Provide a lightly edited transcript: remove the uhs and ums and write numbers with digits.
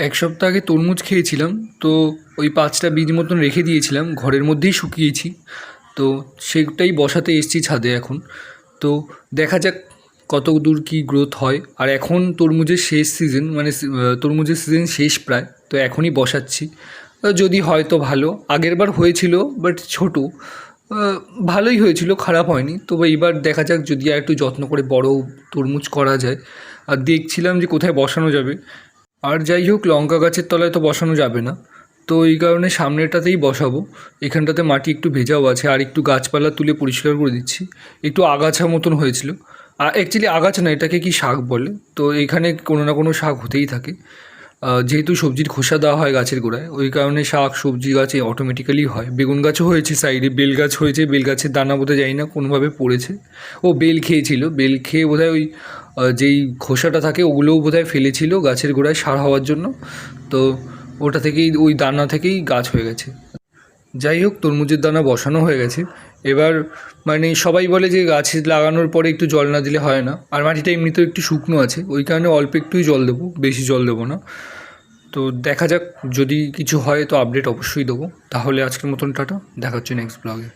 এক সপ্তাহ আগে তরমুজ খেয়েছিলাম। তো ওই 5টা বীজ মতন রেখে দিয়েছিলাম, ঘরের মধ্যেই শুকিয়েছি। তো সেটাই বসাতে এসেছি ছাদে এখন। তো দেখা যাক কত দূর কী গ্রোথ হয়। আর এখন তরমুজের শেষ সিজন, মানে তরমুজের সিজন শেষ প্রায়, তো এখনই বসাচ্ছি। যদি হয় তো ভালো। আগেরবার হয়েছিল বাট ছোটো, ভালোই হয়েছিল, খারাপ হয়নি। তবে এবার দেখা যাক যদি আর একটু যত্ন করে বড় তরমুজ করা যায়। আর দেখছিলাম যে কোথায় বসানো যাবে। আর যাই হোক, লঙ্কা গাছের তলায় তো বসানো যাবে না, তো এই কারণে সামনেটাতেই বসাবো। এখানটাতে মাটি একটু ভেজাও আছে, আর একটু গাছপালা তুলে পরিষ্কার করে দিচ্ছি। একটু আগাছা মতন হয়েছিল। আর অ্যাকচুয়ালি আগাছা না, এটাকে কি শাক বলে। তো এখানে কোনো না কোনো শাক হতেই থাকে। যেহেতু সবজির খোসা দেওয়া হয় গাছের গোড়ায়, ওই কারণে শাক সবজি গাছে অটোমেটিক্যালি হয়। বেগুন গাছও হয়েছে সাইডে, বেল গাছ হয়েছে। বেল গাছের দানা বোধহয় যাই না কোনোভাবে পড়েছে। ও বেল খেয়েছিল, বেল খেয়ে বোধহয় ওই যেই খোসাটা থাকে ওগুলোও বোধহয় ফেলেছিল গাছের গোড়ায় সার হওয়ার জন্য। তো ওটা থেকেই, ওই দানা থেকেই গাছ হয়ে গেছে। যাই হোক, তরমুজের দানা বসানো হয়ে গেছে। এবার মানে সবাই বলে যে গাছ লাগানোর পরে একটু জল না দিলে হয় না। আর মাটিটা এমনিতেও একটু শুকনো আছে, ওই কারণে অল্প একটুই জল দেবো, বেশি জল দেবো না। তো দেখা যাক, যদি কিছু হয় তো আপডেট অবশ্যই দেবো। তাহলে আজকের মতন টাটা, দেখা হচ্ছে নেক্সট ব্লগে।